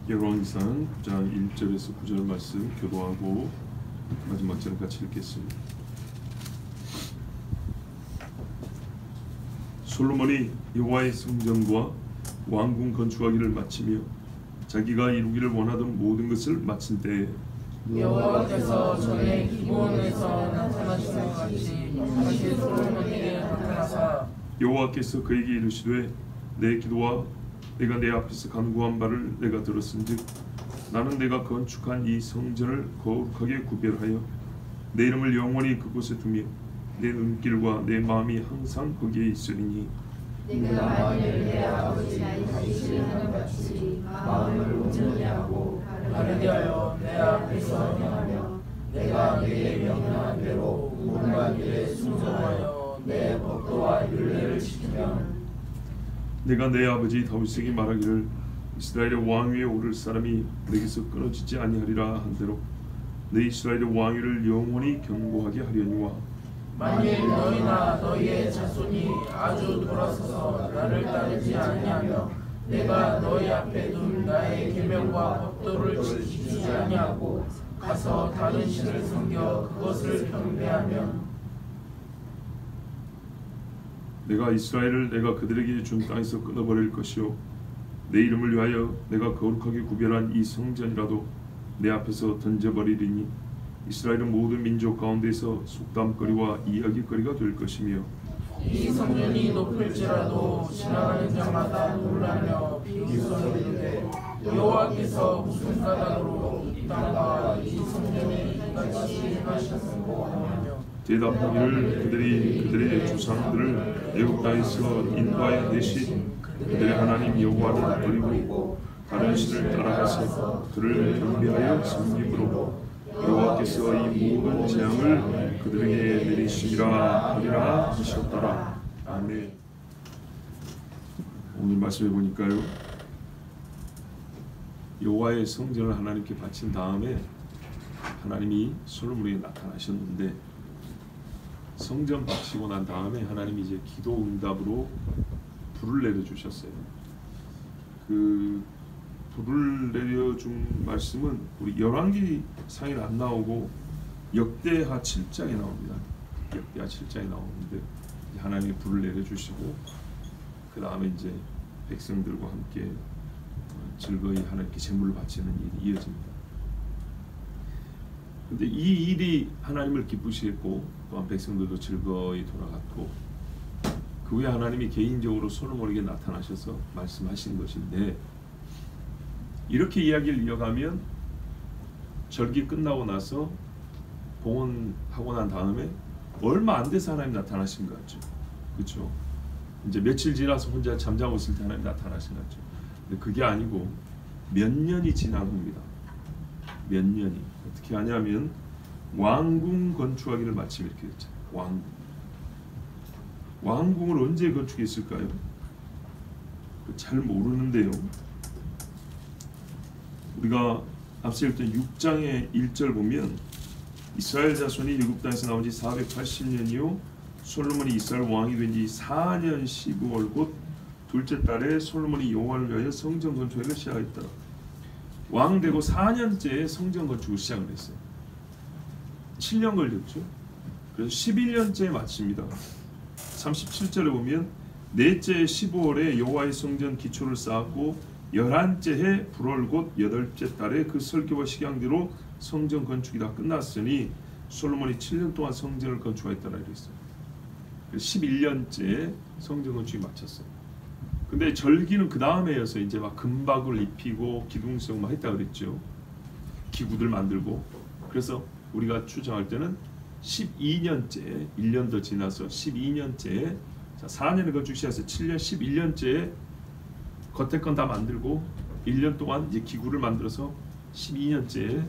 열왕기상 9장 1절에서 9절 말씀 교도하고 마지막 절을 같이 읽겠습니다. 솔로몬이 여호와의 성전과 왕궁 건축하기를 마치며 자기가 이루기를 원하던 모든 것을 마친 때에 여호와께서 전에 기브온에서 나타나신 것 같이 다시 솔로몬에게 나타나사 여호와께서 그에게 이르시되 내 기도와 내가 내 앞에서 간구한 바를 내가 들었은즉 나는 내가 건축한 이 성전을 거룩하게 구별하여 내 이름을 영원히 그곳에 두며 내 눈길과 내 마음이 항상 거기에 있으리니 내가 만일 내 아버지 다윗을 하는 같이 마음을 온전히 하고 바르게 하여 내 앞에서 행하며 내가 내 명령한 대로 모든 일에 순종하여 내 법도와 율례를 지키면 내가 내 아버지 다윗에게 말하기를 이스라엘의 왕위에 오를 사람이 내게서 끊어지지 아니하리라 한대로 내 이스라엘의 왕위를 영원히 견고하게 하려니와 만일 너희나 너희의 자손이 아주 돌아서서 나를 따르지 아니하며 내가 너희 앞에 둔 나의 계명과 법도를 지키지 아니하고 가서 다른 신을 섬겨 그것을 경배하면 내가 이스라엘을 내가 그들에게 준 땅에서 끊어버릴 것이요 내 이름을 위하여 내가 거룩하게 구별한 이 성전이라도 내 앞에서 던져버리리니 이스라엘은 모든 민족 가운데서 속담거리와 이야기거리가 될 것이며 이 성전이 높을지라도 지나가는 자마다 놀라며 비웃어 이르되 여호와께서 무슨 까닭으로 이 땅과 이 성전이 이같이 행하셨는고 하며 대답하기를 그들이 그들의 조상들을 애굽 땅에서 인도하여 내신 그들의 하나님 여호와를 버리고 다른 신을 따라가서 그를 경배하여 섬김으로 여호와께서 이 모든 재앙을 그들에게 내리시리라 하리라 하셨더라. 아멘. 오늘 말씀해 보니까요, 여호와의 성전을 하나님께 바친 다음에 하나님이 솔로몬에게 나타나셨는데 성전 바치고 난 다음에 하나님이 이제 기도 응답으로 불을 내려주셨어요. 그 불을 내려준 말씀은 우리 열왕기상에 안 나오고 역대하 7장에 나옵니다. 역대하 7장에 나오는데 하나님이 불을 내려주시고 그 다음에 이제 백성들과 함께 즐거이 하나님께 제물을 바치는 일이 이어집니다. 근데 이 일이 하나님을 기쁘시게 했고 또한 백성들도 즐거이 돌아갔고 그 후에 하나님이 개인적으로 솔로몬에게 나타나셔서 말씀하신 것인데 이렇게 이야기를 이어가면 절기 끝나고 나서 봉헌하고 난 다음에 얼마 안 돼서 하나님 나타나신 것 같죠. 그렇죠? 이제 며칠 지나서 혼자 잠자고 있을 때 하나님 나타나신 것 같죠. 근데 그게 아니고 몇 년이 지난 후입니다. 몇 년이. 어떻게 하냐면 왕궁 건축하기를 마치면 이렇게 됐죠. 왕궁을 언제 건축했을까요? 잘 모르는데요. 우리가 앞서 읽던 6장의 1절 보면 이스라엘 자손이 애굽 땅에서 나온 지 480년이요 솔로몬이 이스라엘 왕이 된 지 4년 12월 곧 둘째 달에 솔로몬이 여호와를 위하여 성전 건축을 시작했다. 왕 되고 4년째에 성전 건축을 시작을 했어요. 7년 걸렸죠. 그래서 11년째에 마칩니다. 37절에 보면 넷째 15월에 여호와의 성전 기초를 쌓았고 11째 해 불월 곧 8째 달에 그 설교와 식양대로 성전 건축이 다 끝났으니 솔로몬이 7년 동안 성전을 건축하였다라 그랬어요. 11년째 성전 건축이 마쳤어요. 근데 절기는 그 다음에여서 이제 막 금박을 입히고 기둥성 막 했다 그랬죠. 기구들 만들고. 그래서 우리가 추정할 때는 12년째 1년 더 지나서 12년째 4년을 건축 시작해서 7년 11년째 겉에 건 다 만들고 1년 동안 이제 기구를 만들어서 12년째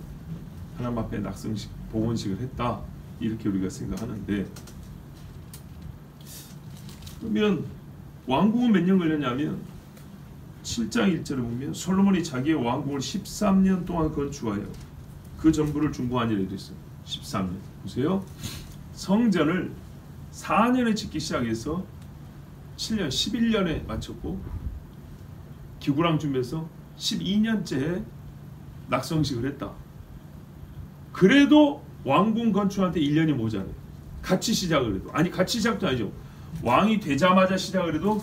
하나님 앞에 낙성식 봉헌식을 했다 이렇게 우리가 생각하는데 그러면 왕궁은 몇 년 걸렸냐면 7장 1절에 보면 솔로몬이 자기의 왕궁을 13년 동안 건축하여 그 전부를 중보하니라 이랬어요. 13년. 보세요. 성전을 4년에 짓기 시작해서 7년 11년에 마쳤고 기구랑 준비해서 12년째 낙성식을 했다. 그래도 왕궁 건축한테 1년이 모자래. 같이 시작을 해도. 아니 같이 시작도 아니죠. 왕이 되자마자 시작을 해도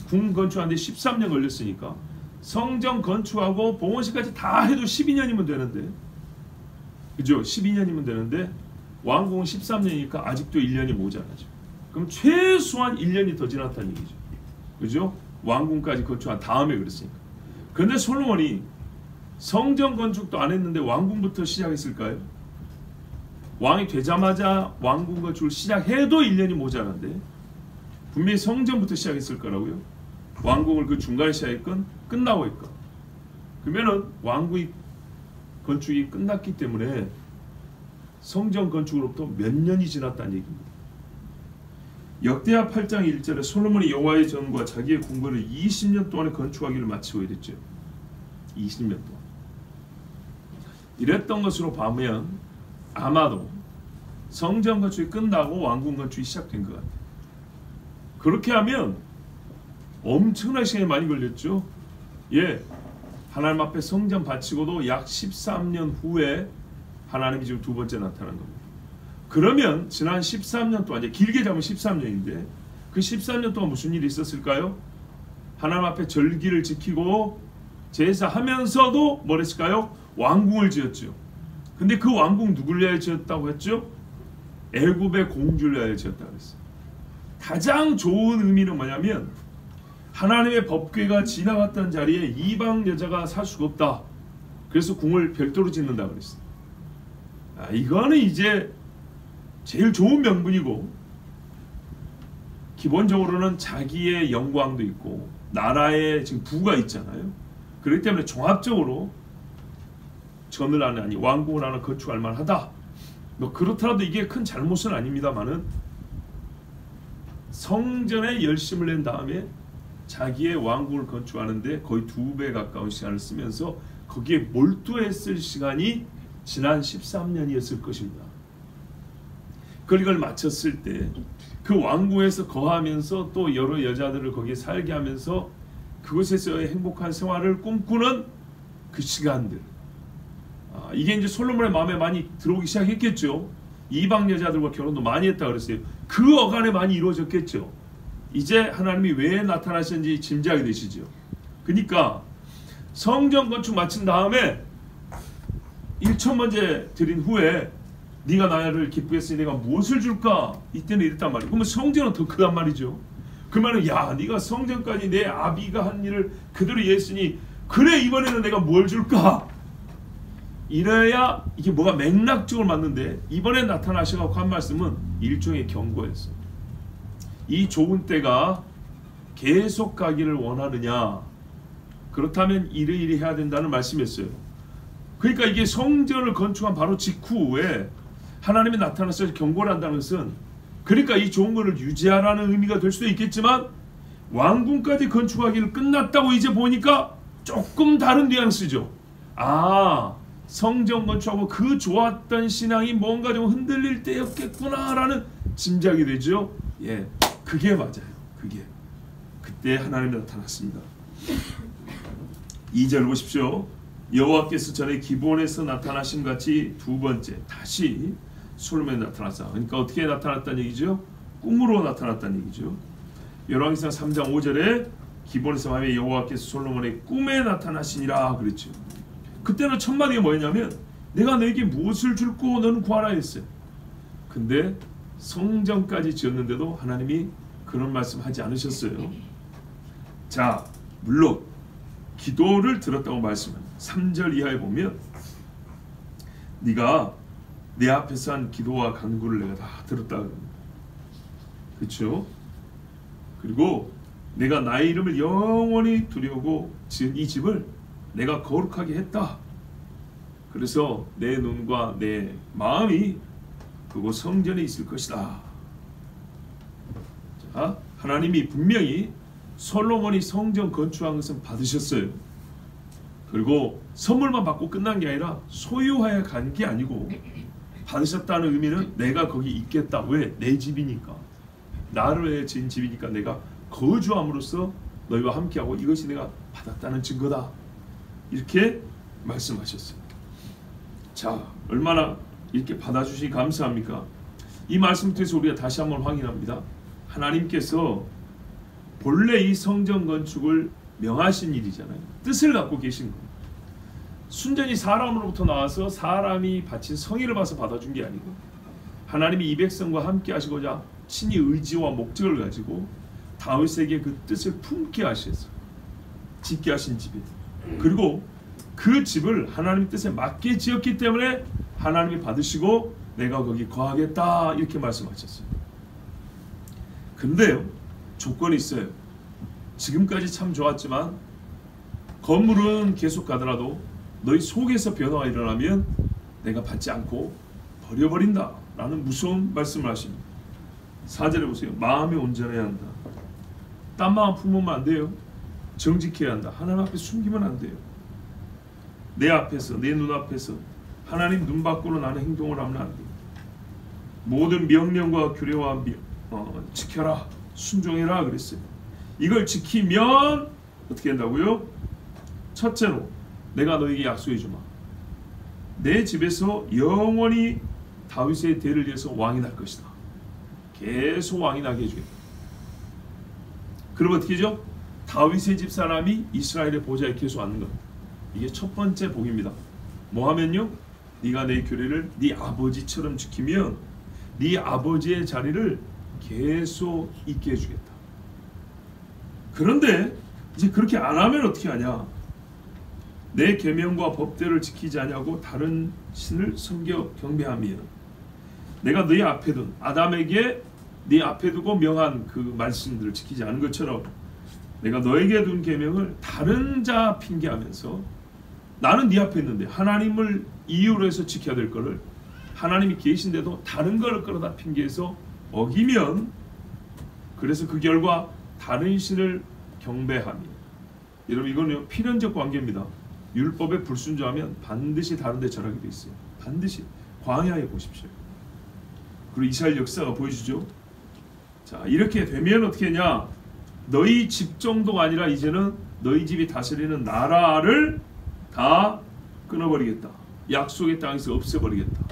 궁 건축하는데 13년 걸렸으니까 성전 건축하고 봉헌식까지 다 해도 12년이면 되는데, 그죠? 12년이면 되는데 왕궁은 13년이니까 아직도 1년이 모자라죠. 그럼 최소한 1년이 더 지났다는 얘기죠. 그죠? 왕궁까지 건축한 다음에 그랬으니까. 그런데 솔로몬이 성전 건축도 안 했는데 왕궁부터 시작했을까요? 왕이 되자마자 왕궁 건축을 시작해도 1년이 모자란데 분명히 성전부터 시작했을 거라고요. 왕궁을 그 중간에 시작했건 끝나고 있건. 그러면은 왕궁이 건축이 끝났기 때문에 성전 건축으로부터 몇 년이 지났다는 얘기입니다. 역대하 8장 1절에 솔로몬이 여호와의 전과 자기의 궁궐을 20년 동안에 건축하기를 마치고 이랬죠. 20년 동안. 이랬던 것으로 보면 아마도 성전 건축이 끝나고 왕궁 건축이 시작된 것 같아요. 그렇게 하면 엄청난 시간이 많이 걸렸죠. 예, 하나님 앞에 성전 바치고도 약 13년 후에 하나님이 지금 두 번째 나타난 겁니다. 그러면 지난 13년 동안, 이제 길게 잡으면 13년인데 그 13년 동안 무슨 일이 있었을까요? 하나님 앞에 절기를 지키고 제사하면서도 뭘 했을까요? 왕궁을 지었죠. 근데 그 왕궁 누굴 위하여 지었다고 했죠? 애굽의 공주를 위하여 지었다고 했어요. 가장 좋은 의미는 뭐냐면 하나님의 법궤가 지나갔던 자리에 이방 여자가 살 수가 없다. 그래서 궁을 별도로 짓는다고 그랬어요. 이거는 이제 제일 좋은 명분이고, 기본적으로는 자기의 영광도 있고 나라에 지금 부가 있잖아요. 그렇기 때문에 종합적으로 전을 하는, 아니 왕궁을 하나 건축할 만하다. 뭐 그렇더라도 이게 큰 잘못은 아닙니다만은 성전에 열심을 낸 다음에 자기의 왕궁을 건축하는데 거의 2배 가까운 시간을 쓰면서 거기에 몰두했을 시간이 지난 13년이었을 것입니다. 그걸 마쳤을 때 그 왕궁에서 거하면서 또 여러 여자들을 거기에 살게 하면서 그곳에서의 행복한 생활을 꿈꾸는 그 시간들, 이게 이제 솔로몬의 마음에 많이 들어오기 시작했겠죠. 이방 여자들과 결혼도 많이 했다 그랬어요. 그 어간에 많이 이루어졌겠죠. 이제 하나님이 왜 나타나셨는지 짐작이 되시죠. 그러니까 성전 건축 마친 다음에 1천 번째 드린 후에 네가 나를 기쁘게 했으니 내가 무엇을 줄까? 이때는 이랬단 말이에요. 그러면 성전은 더 크단 말이죠. 그러면 야, 네가 성전까지 내 아비가 한 일을 그대로 이해했으니 그래 이번에는 내가 뭘 줄까? 이래야 이게 뭐가 맥락적으로 맞는데, 이번에 나타나셔서 한 말씀은 일종의 경고였어요. 이 좋은 때가 계속 가기를 원하느냐? 그렇다면 이래이래 해야 된다는 말씀이었어요. 그러니까 이게 성전을 건축한 바로 직후에 하나님이 나타나서 경고를 한다는 것은, 그러니까 이 좋은 것을 유지하라는 의미가 될 수도 있겠지만 왕궁까지 건축하기를 끝났다고 이제 보니까 조금 다른 뉘앙스죠. 성전 건축하고 그 좋았던 신앙이 뭔가 좀 흔들릴 때였겠구나라는 짐작이 되죠. 예, 그게 맞아요. 그때 하나님이 나타났습니다. 2절 보십시오. 여호와께서 전에 기브온에서 나타나신 같이 두 번째 다시 솔로몬에 나타났다. 그러니까 어떻게 나타났다는 얘기죠? 꿈으로 나타났다는 얘기죠. 열왕기상 3장 5절에 기브온에서 밤에 여호와께서 솔로몬의 꿈에 나타나시니라 그랬죠. 그때는 첫 마디가 뭐였냐면 내가 너에게 무엇을 줄고 너는 구하라 했어요. 근데 성전까지 지었는데도 하나님이 그런 말씀하지 않으셨어요. 자, 물론 기도를 들었다고 말씀합니다. 3절 이하에 보면 네가 내 앞에서 한 기도와 간구를 내가 다 들었다. 그렇죠? 그리고 내가 나의 이름을 영원히 두려고 지은 이 집을 내가 거룩하게 했다. 그래서 내 눈과 내 마음이 그곳 성전에 있을 것이다. 자, 하나님이 분명히 솔로몬이 성전 건축한 것은 받으셨어요. 그리고 선물만 받고 끝난 게 아니라 소유하여 간 게 아니고 받으셨다는 의미는 내가 거기 있겠다. 왜? 내 집이니까. 나를 위해 지은 집이니까 내가 거주함으로써 너희와 함께하고 이것이 내가 받았다는 증거다. 이렇게 말씀하셨어요. 자, 얼마나 이렇게 받아주시니 감사합니까? 이 말씀 통해서 우리가 다시 한번 확인합니다. 하나님께서 본래 이 성전 건축을 명하신 일이잖아요. 뜻을 갖고 계신 거예요. 순전히 사람으로부터 나와서 사람이 바친 성의를 봐서 받아준 게 아니고 하나님이 이 백성과 함께 하시고자 친히 의지와 목적을 가지고 다윗에게 그 뜻을 품게 하셨어요. 짓게 하신 집이. 그리고 그 집을 하나님 뜻에 맞게 지었기 때문에 하나님이 받으시고 내가 거기 거하겠다 이렇게 말씀하셨어요. 근데요, 조건이 있어요. 지금까지 참 좋았지만 건물은 계속 가더라도 너희 속에서 변화가 일어나면 내가 받지 않고 버려버린다 라는 무서운 말씀을 하십니다. 4절에 보세요. 마음이 온전해야 한다. 딴 마음 품으면 안 돼요. 정직해야 한다. 하나님 앞에 숨기면 안 돼요. 내 앞에서, 내 눈앞에서 하나님 눈 밖으로 나는 행동을 하면 안 돼요. 모든 명령과 규례와 지켜라, 순종해라 그랬어요. 이걸 지키면 어떻게 한다고요? 첫째로 내가 너에게 약속해 주마. 내 집에서 영원히 다윗의 대를 이어서 왕이 날 것이다. 계속 왕이 나게 해주겠다. 그럼 어떻게 하죠? 다윗의 집 사람이 이스라엘의 보좌에 계속 앉는 것. 이게 첫 번째 복입니다. 뭐 하면요? 네가 내 규례를 네 아버지처럼 지키면 네 아버지의 자리를 계속 있게 해주겠다. 그런데 이제 그렇게 안 하면 어떻게 하냐? 내 계명과 법대로를 지키지 아니하고 다른 신을 섬겨 경배하며 내가 너희 앞에 둔 아담에게 네 앞에 두고 명한 그 말씀들을 지키지 않은 것처럼 내가 너에게 둔 계명을 다른 자 핑계하면서 나는 네 앞에 있는데 하나님을 이유로 해서 지켜야 될 거를 하나님이 계신데도 다른 걸 끌어다 핑계해서 어기면 그래서 그 결과 다른 신을 경배하며 여러분 이거는 필연적 관계입니다. 율법에 불순종하면 반드시 다른 데 절하게 돼 있어요. 반드시 광야에 보십시오. 그리고 이스라엘 역사가 보여주죠. 자 이렇게 되면 어떻게 하냐? 너희 집 정도가 아니라 이제는 너희 집이 다스리는 나라를 다 끊어버리겠다. 약속의 땅에서 없애버리겠다.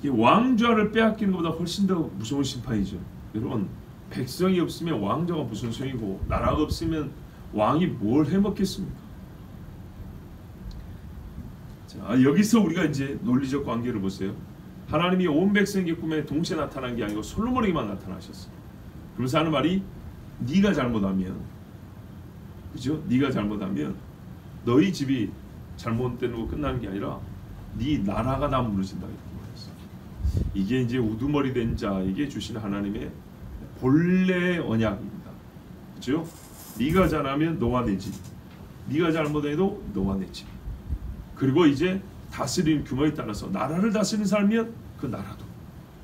이 왕좌를 빼앗기는 것보다 훨씬 더 무서운 심판이죠. 여러분 백성이 없으면 왕좌가 무슨 소용이고 나라가 없으면 왕이 뭘 해먹겠습니까? 자 여기서 우리가 이제 논리적 관계를 보세요. 하나님이 온 백성의 꿈에 동시에 나타난 게 아니고 솔로몬에게만 나타나셨어요. 그래서 하는 말이 네가 잘못하면 그죠? 네가 잘못하면 너희 집이 잘못된 거 끝나는 게 아니라 네 나라가 다 무너진다 이렇게 말했어요. 이게 이제 우두머리 된 자에게 주시는 하나님의 본래 언약입니다. 그죠? 네가 잘하면 너와 내 집, 네가 잘못해도 너와 내 집. 그리고 이제 다스리는 규모에 따라서 나라를 다스리는 사람이면 그 나라도,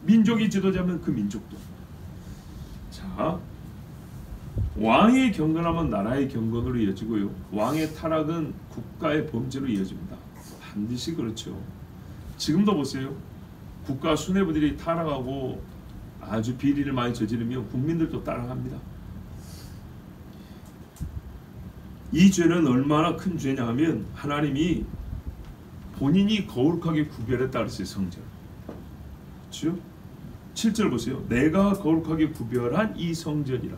민족이 지도자면 그 민족도. 자, 왕의 경건하면 나라의 경건으로 이어지고요. 왕의 타락은 국가의 범죄로 이어집니다. 반드시 그렇죠. 지금도 보세요. 국가 수뇌부들이 타락하고 아주 비리를 많이 저지르면 국민들도 따라갑니다. 이 죄는 얼마나 큰 죄냐 하면 하나님이 본인이 거룩하게 구별했다 그랬어요. 성전. 그렇죠? 7절 보세요. 내가 거룩하게 구별한 이 성전이라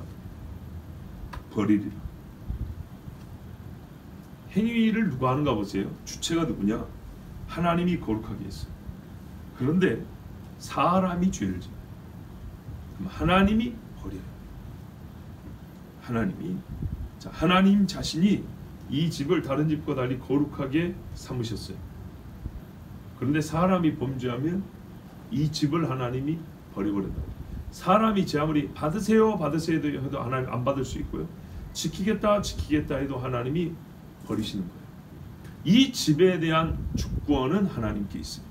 버리리라. 행위를 누가 하는가 보세요. 주체가 누구냐? 하나님이 거룩하게 했어요. 그런데 사람이 죄를 지어요. 그럼 하나님이 버려요. 하나님이 자 하나님 자신이 이 집을 다른 집과 달리 거룩하게 삼으셨어요. 그런데 사람이 범죄하면 이 집을 하나님이 버려버린다. 사람이 제 아무리 받으세요 해도 하나님 안 받을 수 있고요. 지키겠다 해도 하나님이 버리시는 거예요. 이 집에 대한 주권은 하나님께 있습니다.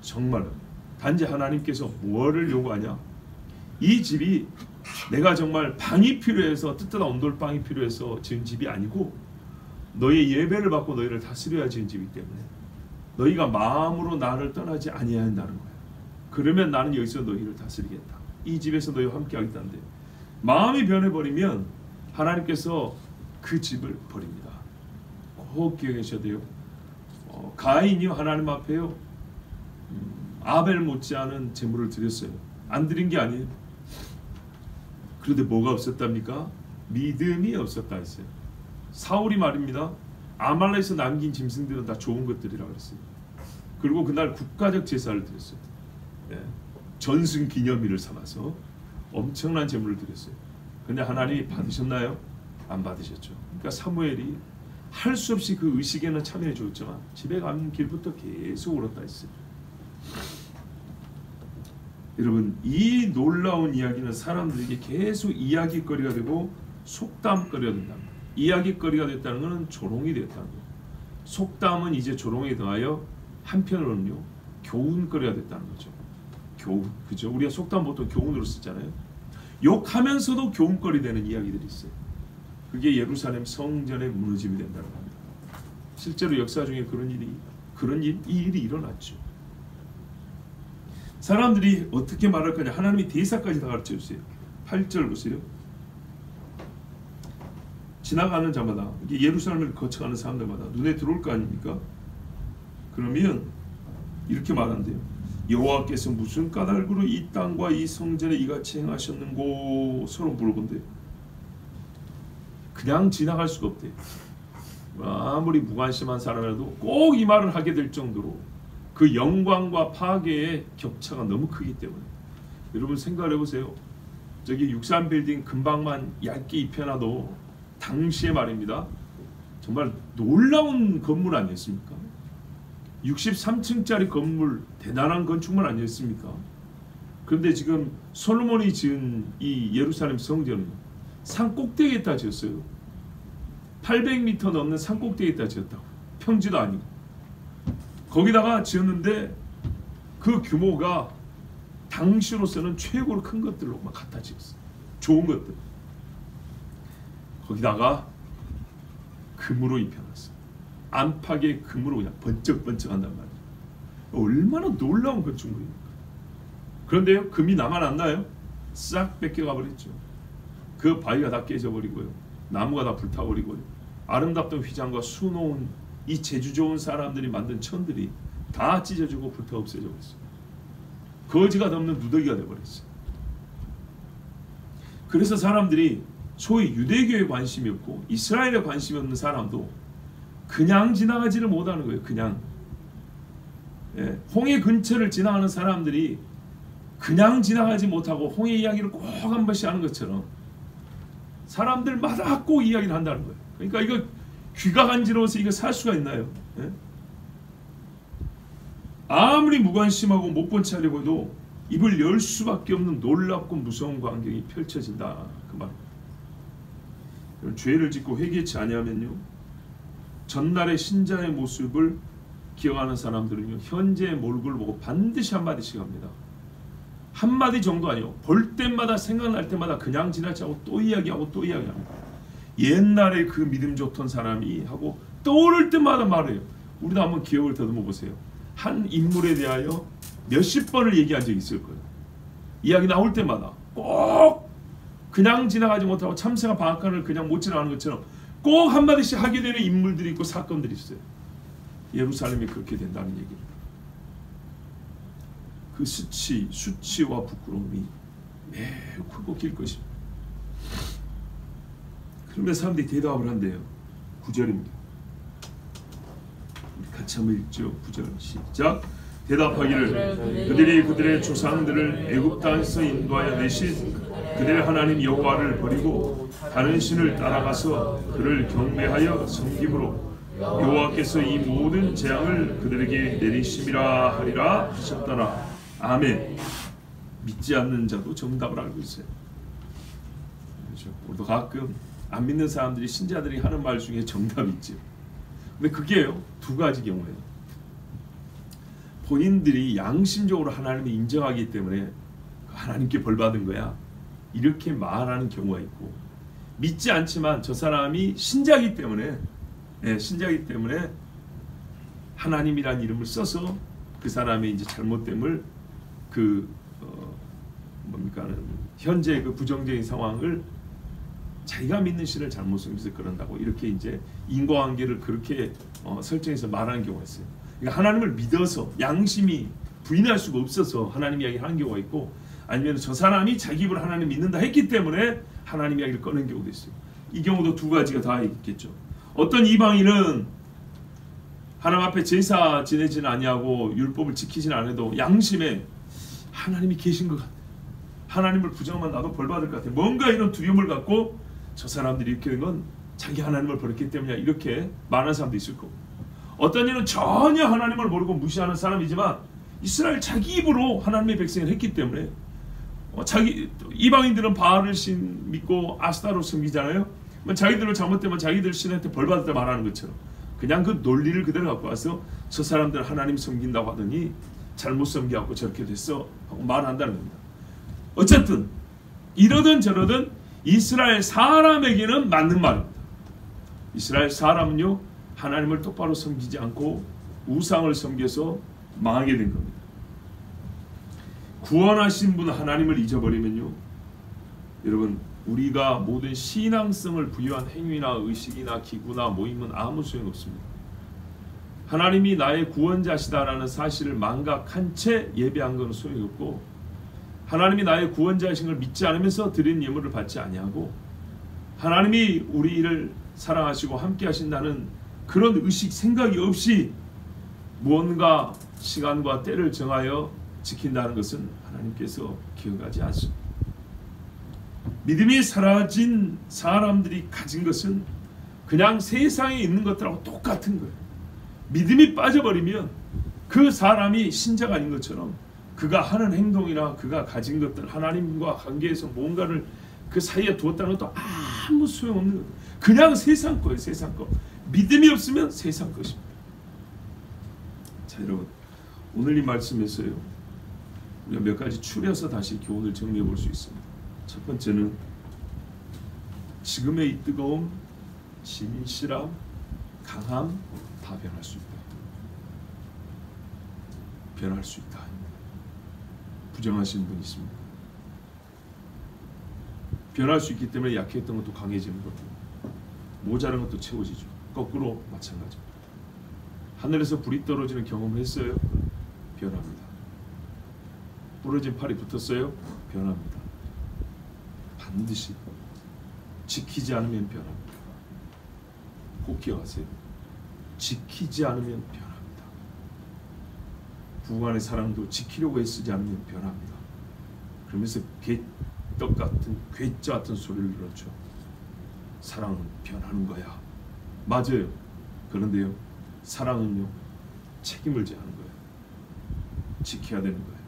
정말로 단지 하나님께서 뭐를 요구하냐? 이 집이 내가 정말 방이 필요해서 뜨뜻한 온돌방이 필요해서 지은 집이 아니고 너의 예배를 받고 너희를 다스려야 지은 집이기 때문에 너희가 마음으로 나를 떠나지 아니해야 한다는 거예요. 그러면 나는 여기서 너희를 다스리겠다. 이 집에서 너희와 함께 하겠다는데 마음이 변해버리면 하나님께서 그 집을 버립니다. 꼭 기억하셔야 돼요. 가인이요 하나님 앞에요 아벨 못지않은 제물을 드렸어요. 안 드린 게 아니에요. 그런데 뭐가 없었답니까? 믿음이 없었다 했어요. 사울이 말입니다. 아말렉에서 남긴 짐승들은 다 좋은 것들이라고 그랬어요. 그리고 그날 국가적 제사를 드렸어요. 예. 전승 기념일을 삼아서 엄청난 제물을 드렸어요. 근데 하나님이 받으셨나요? 안 받으셨죠. 그러니까 사무엘이 할 수 없이 그 의식에는 참여해 줬지만 집에 가는 길부터 계속 울었다 했어요. 여러분, 이 놀라운 이야기는 사람들에게 계속 이야기거리가 되고 속담거리가 된다는 거예요. 이야기거리가 됐다는 것은 조롱이 됐다는 거예요. 속담은 이제 조롱에 더하여 한편으로는요 교훈거리가 됐다는 거죠. 교훈, 그죠? 우리가 속담 보통 교훈으로 쓰잖아요. 욕하면서도 교훈거리 되는 이야기들이 있어요. 그게 예루살렘 성전의 무너짐이 된다는 겁니다. 실제로 역사 중에 그런 일이 일어났죠. 사람들이 어떻게 말할 거냐, 하나님이 대사까지 다 가르쳐 주세요. 8절 보세요. 지나가는 자마다, 예루살렘을 거쳐가는 사람들마다 눈에 들어올 거 아닙니까? 그러면 이렇게 말한대요. 여호와께서 무슨 까닭으로 이 땅과 이 성전에 이같이 행하셨는고 서로 물어본대요. 그냥 지나갈 수가 없대요. 아무리 무관심한 사람이라도 꼭 이 말을 하게 될 정도로 그 영광과 파괴의 격차가 너무 크기 때문에. 여러분 생각을 해보세요. 저기 63빌딩 금방만 얇게 입혀놔도 당시에 말입니다, 정말 놀라운 건물 아니었습니까? 63층짜리 건물, 대단한 건축물 아니었습니까? 그런데 지금 솔로몬이 지은 이 예루살렘 성전은 산 꼭대기에다 지었어요. 800m 넘는 산 꼭대기에다 지었다고. 평지도 아니고. 거기다가 지었는데 그 규모가 당시로서는 최고로 큰 것들로 막 갖다 지었어요. 좋은 것들. 거기다가 금으로 입혀놨어요. 안팎의 금으로 그냥 번쩍번쩍한단 말이에요. 얼마나 놀라운 건축물입니까? 그런데요, 금이 남아났나요? 싹 뺏겨가 버렸죠. 그 바위가 다 깨져버리고요, 나무가 다 불타버리고요, 아름답던 휘장과 수놓은 이 재주 좋은 사람들이 만든 천들이 다 찢어지고 불타 없어져 버렸어요. 거지가 넘는 누더기가 돼버렸어요. 그래서 사람들이 소위 유대교에 관심이 없고 이스라엘에 관심이 없는 사람도 그냥 지나가지를 못하는 거예요. 그냥. 예, 홍해 근처를 지나가는 사람들이 그냥 지나가지 못하고 홍해 이야기를 꼭 한 번씩 하는 것처럼 사람들마다 꼭 이야기를 한다는 거예요. 그러니까 이거 귀가 간지러워서 이거 살 수가 있나요? 예? 아무리 무관심하고 못 본 채 하려고 해도 입을 열 수밖에 없는 놀랍고 무서운 광경이 펼쳐진다, 그 말입니다. 죄를 짓고 회개치 아니하면요, 전날의 신자의 모습을 기억하는 사람들은요, 현재의 몰골을 보고 반드시 한마디씩 합니다. 한마디 정도 아니요, 볼 때마다 생각날 때마다 그냥 지나치 하고 또 이야기하고 또 이야기합니다. 옛날에 그 믿음 좋던 사람이 하고 떠오를 때마다 말해요. 우리도 한번 기억을 더듬어 보세요. 한 인물에 대하여 몇십 번을 얘기한 적이 있을 거예요. 이야기 나올 때마다 꼭 그냥 지나가지 못하고 참새가 방앗간을 그냥 못 지나가는 것처럼 꼭 한마디씩 하게 되는 인물들이 있고 사건들이 있어요. 예루살렘이 그렇게 된다는 얘기입니다. 그 수치와 부끄러움이 매우 크고 길 것입니다. 그러면 사람들이 대답을 한대요. 9절입니다. 같이 한번 읽죠. 9절 시작. 대답하기를 그들이 그들의 조상들을 애굽 땅에서 인도하여 내신 그들의 하나님 여호와를 버리고 다른 신을 따라가서 그를 경배하여 섬김으로 여호와께서 이 모든 재앙을 그들에게 내리심이라 하리라 하셨더라. 아멘. 믿지 않는 자도 정답을 알고 있어요. 그렇죠? 우리도 가끔 안 믿는 사람들이, 신자들이 하는 말 중에 정답이 있죠. 근데 그게요, 두 가지 경우예요. 본인들이 양심적으로 하나님을 인정하기 때문에 하나님께 벌 받은 거야, 이렇게 말하는 경우가 있고, 믿지 않지만 저 사람이 신자이기 때문에, 신자이기 때문에 하나님이란 이름을 써서 그 사람의 이제 잘못됨을 뭡니까, 현재 그 부정적인 상황을 자기가 믿는 신을 잘못 섬겨서 그런다고 이렇게 이제 인과관계를 그렇게 설정해서 말하는 경우가 있어요. 그러니까 하나님을 믿어서 양심이 부인할 수가 없어서 하나님 이야기를 하는 경우가 있고, 아니면 저 사람이 자기 입으로 하나님 믿는다 했기 때문에 하나님 이야기를 꺼낸 경우도 있어요. 이 경우도 두 가지가 다 있겠죠. 어떤 이방인은 하나님 앞에 제사 지내지는 아니하고 율법을 지키지는 않아도 양심에 하나님이 계신 것 같아. 하나님을 부정하면 나도 벌 받을 것 같아. 뭔가 이런 두려움을 갖고 저 사람들이 이렇게 된 건 자기 하나님을 버렸기 때문이야, 이렇게 말하는 사람도 있을 거고, 어떤 이는 전혀 하나님을 모르고 무시하는 사람이지만 이스라엘 자기 입으로 하나님의 백성을 했기 때문에 자기 이방인들은 바알을 신 믿고 아스타로 섬기잖아요. 자기들은 잘못되면 자기들 신한테 벌 받을 때 말하는 것처럼 그냥 그 논리를 그대로 갖고 와서 저 사람들 하나님 섬긴다고 하더니 잘못 섬겨갖고 저렇게 됐어 하고 말한다는 겁니다. 어쨌든 이러든 저러든 이스라엘 사람에게는 맞는 말입니다. 이스라엘 사람은요, 하나님을 똑바로 섬기지 않고 우상을 섬겨서 망하게 된 겁니다. 구원하신 분 하나님을 잊어버리면요, 여러분, 우리가 모든 신앙성을 부여한 행위나 의식이나 기구나 모임은 아무 소용없습니다. 하나님이 나의 구원자시다라는 사실을 망각한 채 예배한 것은 소용없고, 하나님이 나의 구원자이신 걸 믿지 않으면서 드린 예물을 받지 아니하고, 하나님이 우리를 사랑하시고 함께 하신다는 그런 의식, 생각이 없이 무언가 시간과 때를 정하여 지킨다는 것은 하나님께서 기억하지 않습니다. 믿음이 사라진 사람들이 가진 것은 그냥 세상에 있는 것들하고 똑같은 거예요. 믿음이 빠져버리면 그 사람이 신자가 아닌 것처럼 그가 하는 행동이나 그가 가진 것들, 하나님과 관계에서 뭔가를 그 사이에 두었다는 것도 아무 소용없는 거예요. 그냥 세상 거예요. 세상 거. 믿음이 없으면 세상 것입니다. 자, 여러분, 오늘 이 말씀에서요, 우리가 몇 가지 추려서 다시 교훈을 정리해 볼 수 있습니다. 첫 번째는 지금의 이 뜨거움, 진실함, 강함 다 변할 수 있다. 변할 수 있다. 부정하시는 분이 있습니다. 변할 수 있기 때문에 약했던 것도 강해지는 거고, 모자란 것도 채워지죠. 거꾸로 마찬가지입니다. 하늘에서 불이 떨어지는 경험을 했어요? 변합니다. 부러진 팔이 붙었어요? 변합니다. 반드시 지키지 않으면 변합니다. 꼭 기억하세요. 지키지 않으면 변합니다. 부부간의 사랑도 지키려고 애쓰지 않으면 변합니다. 그러면서 개떡 같은 괴짜 같은 소리를 들었죠. 사랑은 변하는 거야. 맞아요. 그런데요, 사랑은요, 책임을 져야 하는 거예요. 지켜야 되는 거예요.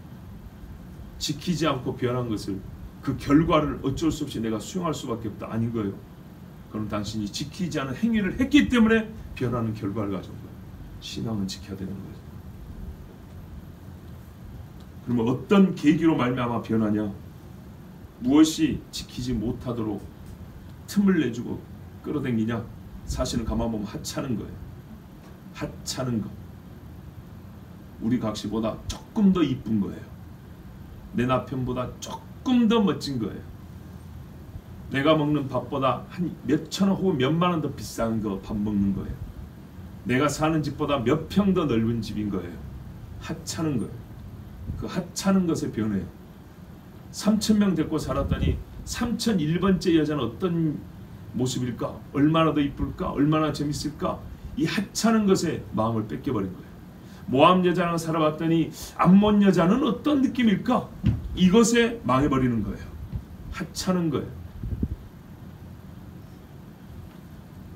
지키지 않고 변한 것을, 그 결과를 어쩔 수 없이 내가 수용할 수밖에 없다, 아닌 거예요. 그럼 당신이 지키지 않은 행위를 했기 때문에 변하는 결과를 가져온 거예요. 신앙은 지켜야 되는 거예요. 그러면 어떤 계기로 말미암아 변하냐? 무엇이 지키지 못하도록 틈을 내주고 끌어당기냐? 사실은 가만 보면 하찮은 거예요. 하찮은 것. 우리 각시보다 조금 더 이쁜 거예요. 내 남편보다 조금 더 멋진 거예요. 내가 먹는 밥보다 한 몇천 원 혹은 몇만 원 더 비싼 거 밥 먹는 거예요. 내가 사는 집보다 몇 평 더 넓은 집인 거예요. 하찮은 거예요. 그 하찮은 것에 변해요. 3,000명 데리고 살았더니 3,001번째 여자는 어떤 모습일까? 얼마나 더 이쁠까? 얼마나 재밌을까? 이 하찮은 것에 마음을 뺏겨버린 거예요. 모함 여자랑 살아봤더니 암몬 여자는 어떤 느낌일까? 이것에 망해버리는 거예요. 하찮은 거예요.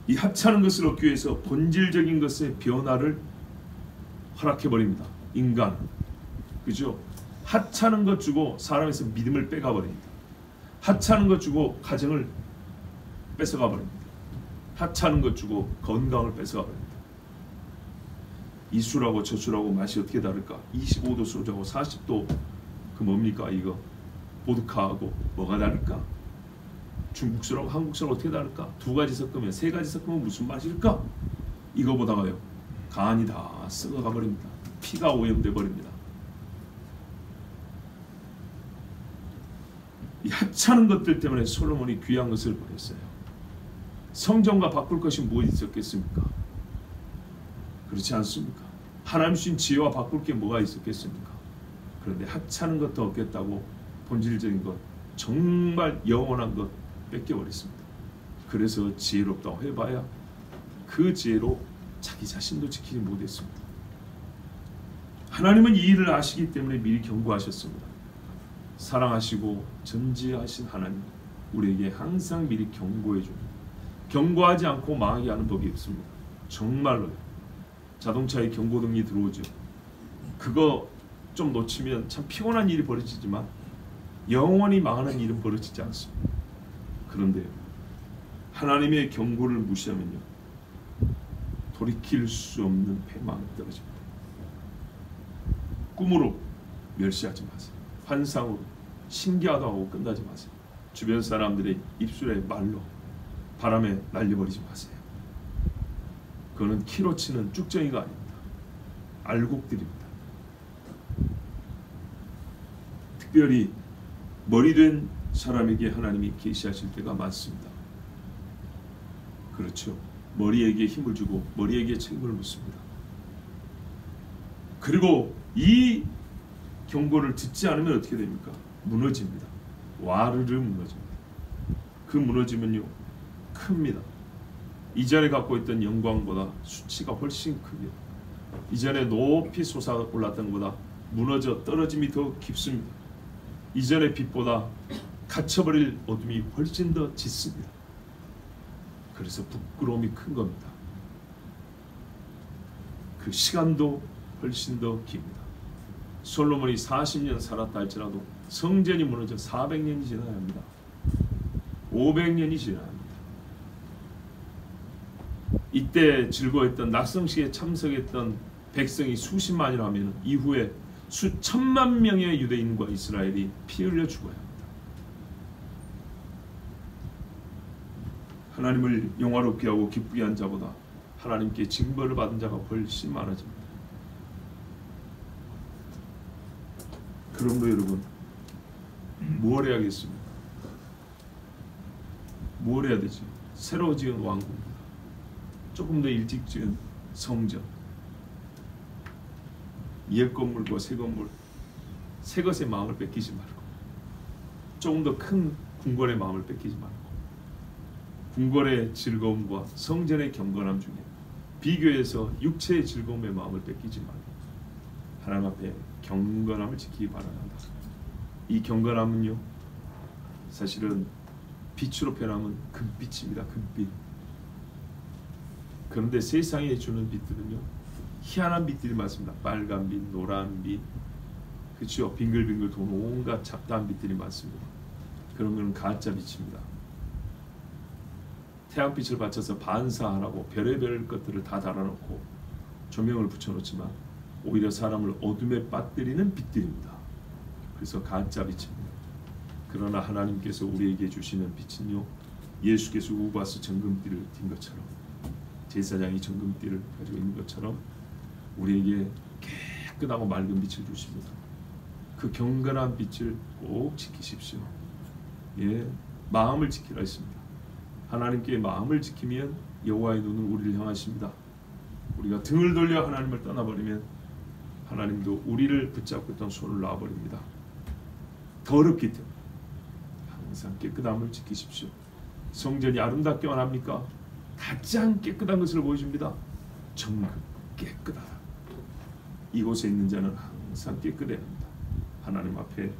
이 하찮은 것을 얻기 위해서 본질적인 것의 변화를 허락해버립니다. 인간, 그죠? 하찮은 것 주고 사람에서 믿음을 빼가버립니다. 하찮은 것 주고 가정을 뺏어가버립니다. 하찮은 것 주고 건강을 뺏어가버립니다. 이 술하고 저 술하고 맛이 어떻게 다를까? 25도 소주하고 40도 그 뭡니까 이거 보드카하고 뭐가 다를까? 중국 술하고 한국 술하고 어떻게 다를까? 두 가지 섞으면, 세 가지 섞으면 무슨 맛일까? 이거 보다가요, 간이 다 썩어가 버립니다. 피가 오염돼 버립니다. 이 하찮은 것들 때문에 솔로몬이 귀한 것을 버렸어요. 성전과 바꿀 것이 무엇이 있었겠습니까? 그렇지 않습니까? 하나님 주신 지혜와 바꿀 게 뭐가 있었겠습니까? 그런데 하찮은 것도 없겠다고 본질적인 것, 정말 영원한 것 뺏겨버렸습니다. 그래서 지혜롭다고 해봐야 그 지혜로 자기 자신도 지키지 못했습니다. 하나님은 이 일을 아시기 때문에 미리 경고하셨습니다. 사랑하시고 전지하신 하나님, 우리에게 항상 미리 경고해 줍니다. 경고하지 않고 망하게 하는 법이 없습니다. 정말로요. 자동차에 경고등이 들어오죠. 그거 좀 놓치면 참 피곤한 일이 벌어지지만 영원히 망하는 일은 벌어지지 않습니다. 그런데 하나님의 경고를 무시하면요, 돌이킬 수 없는 패망이 떨어집니다. 꿈으로 멸시하지 마세요. 환상으로 신기하다고 하고 끝나지 마세요. 주변 사람들의 입술의 말로 바람에 날려버리지 마세요. 그거는 키로 치는 쭉정이가 아닙니다. 알곡들입니다. 특별히 머리된 사람에게 하나님이 계시하실 때가 많습니다. 그렇죠. 머리에게 힘을 주고 머리에게 책임을 묻습니다. 그리고 이 경고를 듣지 않으면 어떻게 됩니까? 무너집니다. 와르르 무너집니다. 그 무너지면요, 큽니다. 이전에 갖고 있던 영광보다 수치가 훨씬 크게, 이전에 높이 솟아올랐던 것보다 무너져 떨어짐이 더 깊습니다. 이전의 빛보다 갇혀버릴 어둠이 훨씬 더 짙습니다. 그래서 부끄러움이 큰 겁니다. 그 시간도 훨씬 더 깁니다. 솔로몬이 40년 살았다 할지라도 성전이 무너져 400년이 지나야 합니다. 500년이 지나야 합니다. 이때 즐거워했던 낙성식에 참석했던 백성이 수십만이라면 이후에 수천만 명의 유대인과 이스라엘이 피 흘려 죽어야 합니다. 하나님을 영화롭게 하고 기쁘게 한 자보다 하나님께 징벌을 받은 자가 훨씬 많아집니다. 그러므로 여러분, 무엇 해야겠습니까? 무엇 해야 되죠? 새로 지은 왕국입니다. 조금 더 일찍 지은 성전, 옛 건물과 새 건물, 새 것의 마음을 뺏기지 말고, 조금 더 큰 궁궐의 마음을 뺏기지 말고, 궁궐의 즐거움과 성전의 경건함 중에 비교해서 육체의 즐거움의 마음을 뺏기지 말고 하나님 앞에 경건함을 지키기 바랍니다. 이 경건함은요, 사실은 빛으로 표현하면 금빛입니다. 금빛. 그런데 세상에 주는 빛들은요, 희한한 빛들이 많습니다. 빨간 빛, 노란 빛, 그렇죠? 빙글빙글 도는 온갖 잡다한 빛들이 많습니다. 그런 것은 가짜 빛입니다. 태양빛을 받쳐서 반사하라고 별의별 것들을 다 달아놓고 조명을 붙여놓지만 오히려 사람을 어둠에 빠뜨리는 빛들입니다. 그래서 가짜 빛입니다. 그러나 하나님께서 우리에게 주시는 빛은요, 예수께서 우바스 정금띠를 띤 것처럼, 제사장이 정금띠를 가지고 있는 것처럼 우리에게 깨끗하고 맑은 빛을 주십니다. 그 경건한 빛을 꼭 지키십시오. 예, 마음을 지키라 했습니다. 하나님께 마음을 지키면 여호와의 눈은 우리를 향하십니다. 우리가 등을 돌려 하나님을 떠나버리면 하나님도 우리를 붙잡고 있던 손을 놔버립니다. 더럽기 때문에 항상 깨끗함을 지키십시오. 성전이 아름답게만 합니까? 가장 깨끗한 것을 보여줍니다. 정금, 깨끗하다. 이곳에 있는 자는 항상 깨끗해야 합니다. 하나님 앞에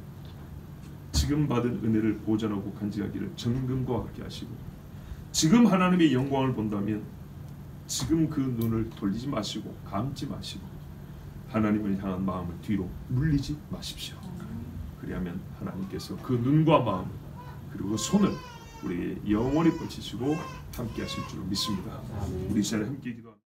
지금 받은 은혜를 보존하고 간직하기를 정금과 같게 하시고, 지금 하나님의 영광을 본다면 지금 그 눈을 돌리지 마시고 감지 마시고 하나님을 향한 마음을 뒤로 물리지 마십시오. 그리하면 하나님께서 그 눈과 마음 그리고 그 손을 우리에게 영원히 뻗치시고 함께 하실 줄 믿습니다. 우리 이 시간에 함께 기도합니다.